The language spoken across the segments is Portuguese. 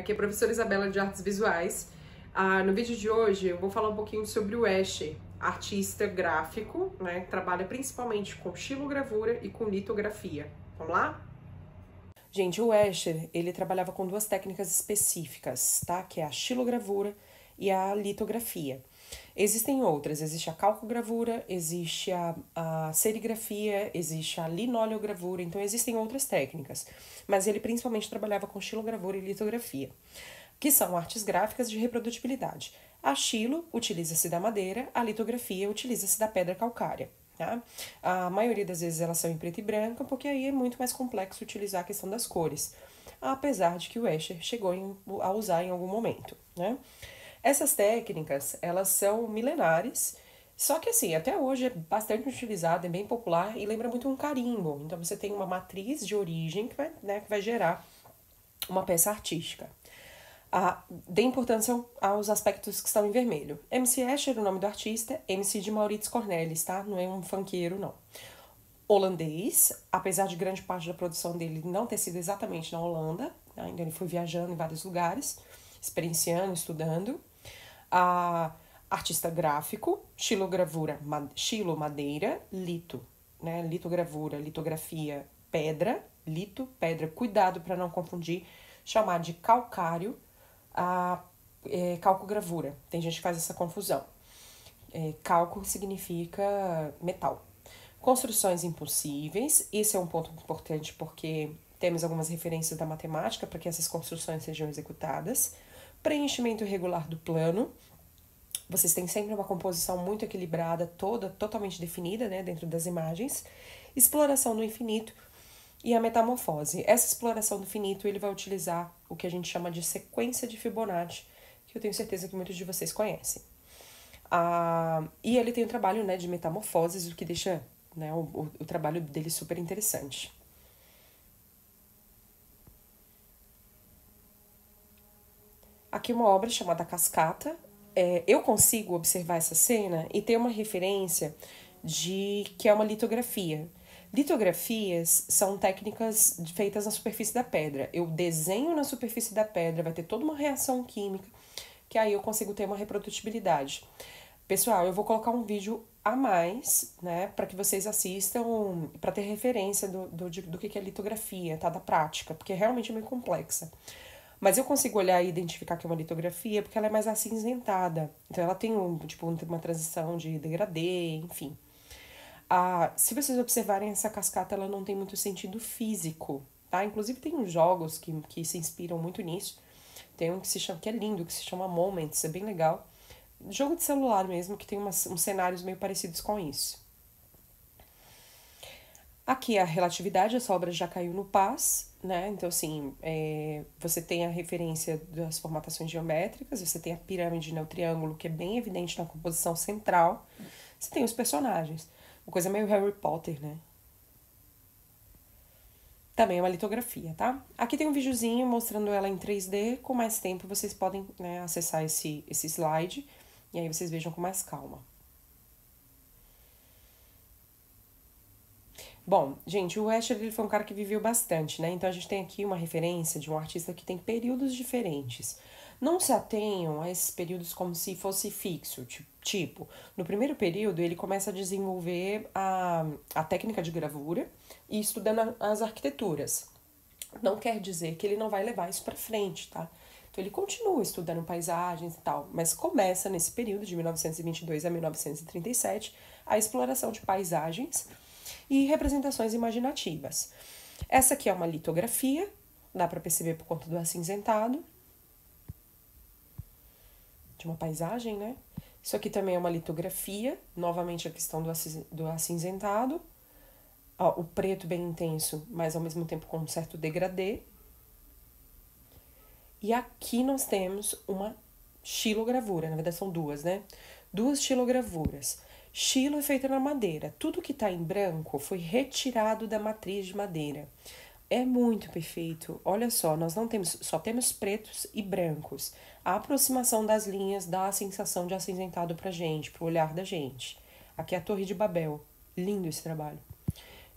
Aqui é a professora Isabela de Artes Visuais. No vídeo de hoje eu vou falar um pouquinho sobre o Escher, artista gráfico, né, que trabalha principalmente com xilogravura e com litografia. Vamos lá? Gente, o Escher, ele trabalhava com duas técnicas específicas, tá? Que é a xilogravura e a litografia. Existem outras, existe a calcogravura, existe a serigrafia, existe a linoleogravura, então existem outras técnicas. Mas ele principalmente trabalhava com xilogravura e litografia, que são artes gráficas de reprodutibilidade. A xilo utiliza-se da madeira, a litografia utiliza-se da pedra calcária. Tá? A maioria das vezes elas são em preto e branco, porque aí é muito mais complexo utilizar a questão das cores, apesar de que o Escher chegou a usar em algum momento, né? Essas técnicas, elas são milenares, só que assim, até hoje é bastante utilizada, é bem popular e lembra muito um carimbo. Então você tem uma matriz de origem que vai gerar uma peça artística. Dê importância aos aspectos que estão em vermelho. MC Escher, o nome do artista, MC de Maurits Cornelis, tá? Não é um funkeiro, não. Holandês, apesar de grande parte da produção dele não ter sido exatamente na Holanda, tá? Então ele foi viajando em vários lugares, experienciando, estudando. Artista gráfico, xilogravura, xilo, madeira, lito, né? Litogravura, litografia, pedra, lito, pedra, cuidado para não confundir, chamar de calcário, calcogravura. Tem gente que faz essa confusão. Calco significa metal. Construções impossíveis, esse é um ponto importante porque temos algumas referências da matemática para que essas construções sejam executadas. Preenchimento irregular do plano. Vocês têm sempre uma composição muito equilibrada, toda totalmente definida, né, dentro das imagens. Exploração do infinito e a metamorfose. Essa exploração do finito, ele vai utilizar o que a gente chama de sequência de Fibonacci, que eu tenho certeza que muitos de vocês conhecem. E ele tem o trabalho, né, de metamorfoses, o que deixa, né, o trabalho dele super interessante. Aqui uma obra chamada Cascata. Eu consigo observar essa cena e ter uma referência de que é uma litografia. Litografias são técnicas feitas na superfície da pedra. Eu desenho na superfície da pedra, vai ter toda uma reação química, que aí eu consigo ter uma reprodutibilidade. Pessoal, eu vou colocar um vídeo a mais, né, para que vocês assistam, para ter referência do que é litografia, tá, da prática, porque realmente é meio complexa. Mas eu consigo olhar e identificar que é uma litografia porque ela é mais acinzentada. Então ela tem uma transição de degradê, enfim. Se vocês observarem essa cascata, ela não tem muito sentido físico, tá? Inclusive tem uns jogos que se inspiram muito nisso. Tem um que é lindo, que se chama Moments, é bem legal. Jogo de celular mesmo, que tem uns cenários meio parecidos com isso. Aqui a relatividade, essa obra já caiu no Paz, né? Então, assim, você tem a referência das formatações geométricas, você tem a pirâmide, né, o triângulo, que é bem evidente na composição central. Você tem os personagens. Uma coisa meio Harry Potter, né? Também é uma litografia, tá? Aqui tem um videozinho mostrando ela em 3D. Com mais tempo, vocês podem, né, acessar esse slide. E aí vocês vejam com mais calma. Bom, gente, o Escher, ele foi um cara que viveu bastante, né? Então a gente tem aqui uma referência de um artista que tem períodos diferentes. Não se atenham a esses períodos como se fosse fixo, tipo, no primeiro período ele começa a desenvolver a técnica de gravura e estudando as arquiteturas. Não quer dizer que ele não vai levar isso para frente, tá? Então ele continua estudando paisagens e tal, mas começa nesse período de 1922 a 1937 a exploração de paisagens e representações imaginativas. Essa aqui é uma litografia, dá para perceber por conta do acinzentado, de uma paisagem, né? Isso aqui também é uma litografia, novamente a questão do acinzentado. O preto bem intenso, mas ao mesmo tempo com um certo degradê. E aqui nós temos uma xilogravura, na verdade são duas, né? Duas xilogravuras. Xilo é feita na madeira. Tudo que está em branco foi retirado da matriz de madeira. É muito perfeito. Olha só, nós não temos, só temos pretos e brancos. A aproximação das linhas dá a sensação de acinzentado pra gente, pro olhar da gente. Aqui é a Torre de Babel. Lindo esse trabalho.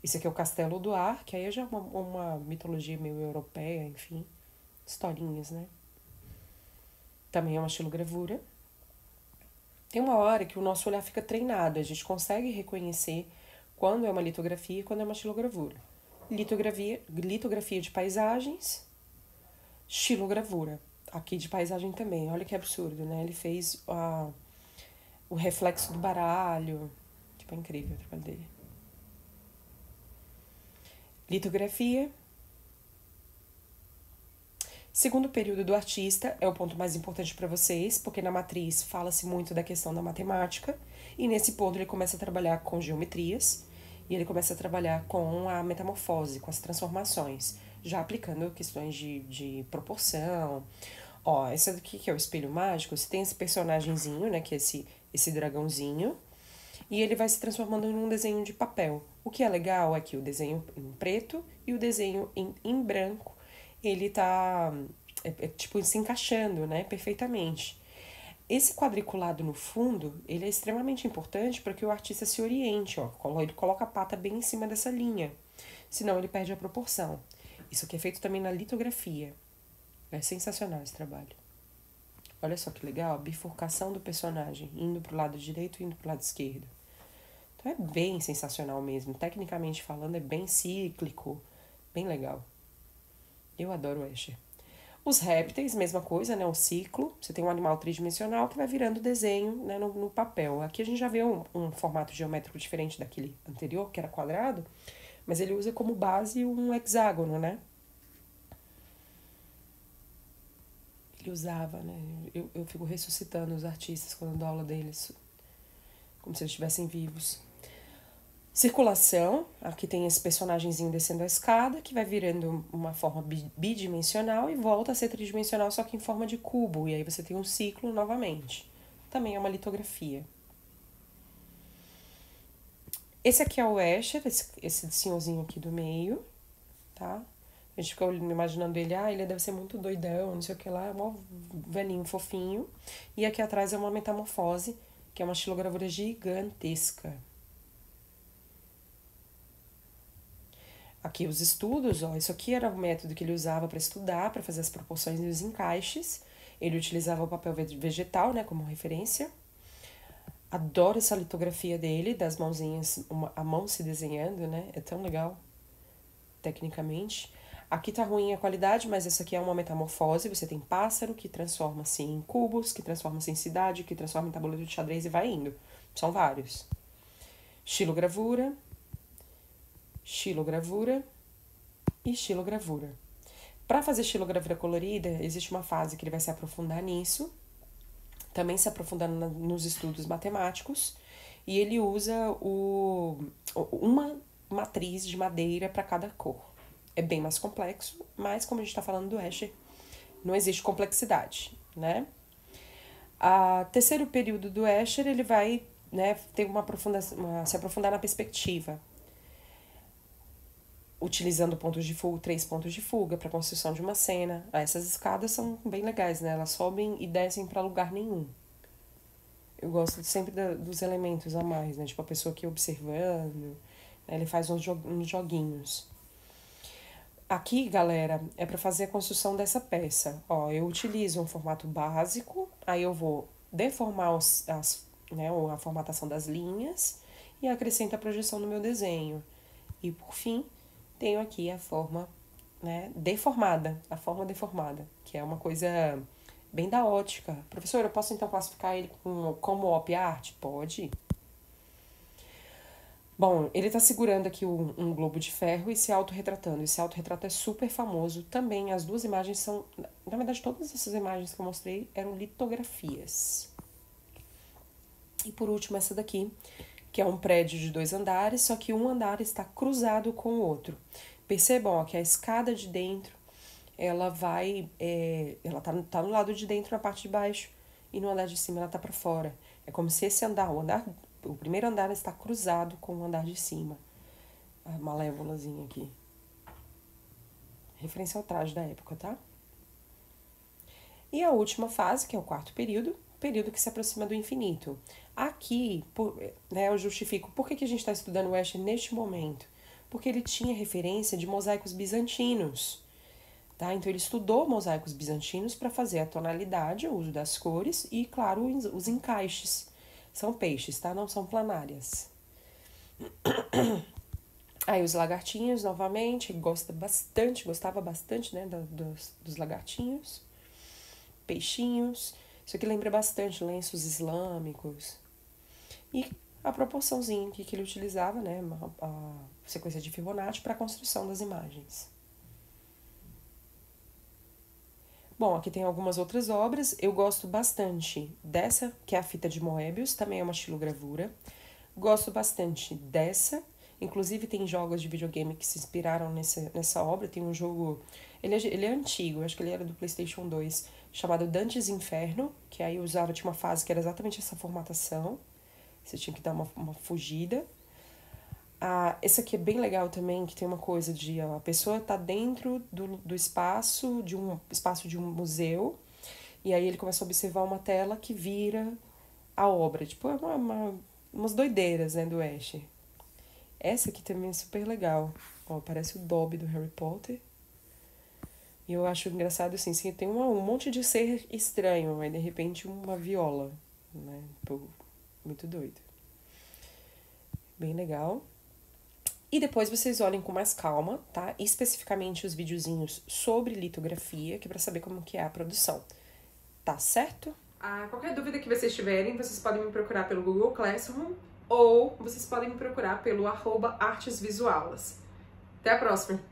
Esse aqui é o Castelo do Ar, que aí é já uma mitologia meio europeia, enfim. Historinhas, né? Também é uma estilogravura. Tem uma hora que o nosso olhar fica treinado, a gente consegue reconhecer quando é uma litografia e quando é uma estilogravura. Litografia de paisagens, estilogravura. Aqui de paisagem também, olha que absurdo, né? Ele fez o reflexo do baralho. Tipo, é incrível o trabalho dele. Litografia. Segundo período do artista é o ponto mais importante para vocês, porque na matriz fala-se muito da questão da matemática, e nesse ponto ele começa a trabalhar com geometrias, e ele começa a trabalhar com a metamorfose, com as transformações, já aplicando questões de proporção. Ó, essa daqui que é o espelho mágico, você tem esse personagemzinho, né, que é esse dragãozinho, e ele vai se transformando num desenho de papel. O que é legal é que o desenho em preto e o desenho em branco, ele tá, tipo, se encaixando, né, perfeitamente. Esse quadriculado no fundo, ele é extremamente importante para que o artista se oriente, ó. Ele coloca a pata bem em cima dessa linha, senão ele perde a proporção. Isso aqui é feito também na litografia. É sensacional esse trabalho. Olha só que legal, a bifurcação do personagem, indo pro lado direito e indo pro lado esquerdo. Então é bem sensacional mesmo. Tecnicamente falando, é bem cíclico, bem legal. Eu adoro o Escher. Os répteis, mesma coisa, né? O ciclo. Você tem um animal tridimensional que vai virando desenho, né, no papel. Aqui a gente já vê um formato geométrico diferente daquele anterior, que era quadrado, mas ele usa como base um hexágono, né? Ele usava, né? Eu fico ressuscitando os artistas quando eu dou aula deles, como se eles estivessem vivos. Circulação, aqui tem esse personagemzinho descendo a escada, que vai virando uma forma bidimensional e volta a ser tridimensional, só que em forma de cubo. E aí você tem um ciclo novamente. Também é uma litografia. Esse aqui é o Escher, esse senhorzinho aqui do meio, tá? A gente fica imaginando ele, ele deve ser muito doidão, não sei o que lá, é um velhinho fofinho. E aqui atrás é uma metamorfose, que é uma estilogravura gigantesca. Aqui os estudos, ó, isso aqui era o método que ele usava para estudar, para fazer as proporções e os encaixes. Ele utilizava o papel vegetal, né, como referência. Adoro essa litografia dele, das mãozinhas, a mão se desenhando, né, é tão legal, tecnicamente. Aqui tá ruim a qualidade, mas essa aqui é uma metamorfose, você tem pássaro que transforma-se em cubos, que transforma-se em cidade, que transforma em tabuleiro de xadrez e vai indo. São vários. Estilogravura, estilogravura e estilogravura. Para fazer estilogravura colorida, existe uma fase que ele vai se aprofundar nisso, também se aprofundando nos estudos matemáticos, e ele usa uma matriz de madeira para cada cor. É bem mais complexo, mas como a gente está falando do Escher, não existe complexidade, né? A terceiro período do Escher, ele vai, né, ter se aprofundar na perspectiva, utilizando pontos de fuga, 3 pontos de fuga para a construção de uma cena. Essas escadas são bem legais, né? Elas sobem e descem para lugar nenhum. Eu gosto sempre dos elementos a mais, né? Tipo a pessoa aqui observando, né? Ele faz uns joguinhos. Aqui, galera, é para fazer a construção dessa peça. Ó, eu utilizo um formato básico, aí eu vou deformar a formatação das linhas e acrescento a projeção no meu desenho. E, por fim, tenho aqui a forma, né, deformada, que é uma coisa bem da ótica. Professor, eu posso então classificar ele como op art? Pode. Bom, ele tá segurando aqui um globo de ferro e se autorretratando. Esse autorretrato é super famoso. Também as duas imagens são... Na verdade, todas essas imagens que eu mostrei eram litografias. E por último, essa daqui, que é um prédio de 2 andares, só que um andar está cruzado com o outro. Percebam, ó, que a escada de dentro, ela vai... ela tá no lado de dentro, na parte de baixo, e no andar de cima ela tá para fora. É como se esse andar, o primeiro andar está cruzado com o andar de cima. A malévolazinha aqui. Referência ao traje da época, tá? E a última fase, que é o quarto período que se aproxima do infinito. Aqui, né, eu justifico por que a gente está estudando o Escher neste momento. Porque ele tinha referência de mosaicos bizantinos. Tá? Então ele estudou mosaicos bizantinos para fazer a tonalidade, o uso das cores e, claro, os encaixes. São peixes, tá? Não são planárias. Aí os lagartinhos, novamente, gostava bastante, né, dos lagartinhos. Peixinhos. Isso aqui lembra bastante lenços islâmicos. E a proporçãozinha que ele utilizava, né, a sequência de Fibonacci para a construção das imagens. Bom, aqui tem algumas outras obras. Eu gosto bastante dessa, que é a fita de Moebius, também é uma estilogravura. Gosto bastante dessa. Inclusive tem jogos de videogame que se inspiraram nessa obra. Tem um jogo, ele é antigo, acho que ele era do PlayStation 2, chamado Dante's Inferno, que aí tinha uma fase que era exatamente essa formatação. Você tinha que dar uma fugida. Esse aqui é bem legal também, que tem uma coisa de a pessoa tá dentro do espaço de um museu, e aí ele começa a observar uma tela que vira a obra. Tipo, é umas doideiras, né, do Escher. Essa aqui também é super legal. Ó, parece o Dobby do Harry Potter. E eu acho engraçado assim, tem um monte de ser estranho, aí de repente uma viola, né? Pô, muito doido. Bem legal. E depois vocês olhem com mais calma, tá? Especificamente os videozinhos sobre litografia, que é pra saber como que é a produção. Tá certo? Qualquer dúvida que vocês tiverem, vocês podem me procurar pelo Google Classroom ou vocês podem me procurar pelo @artesvisualas. Até a próxima!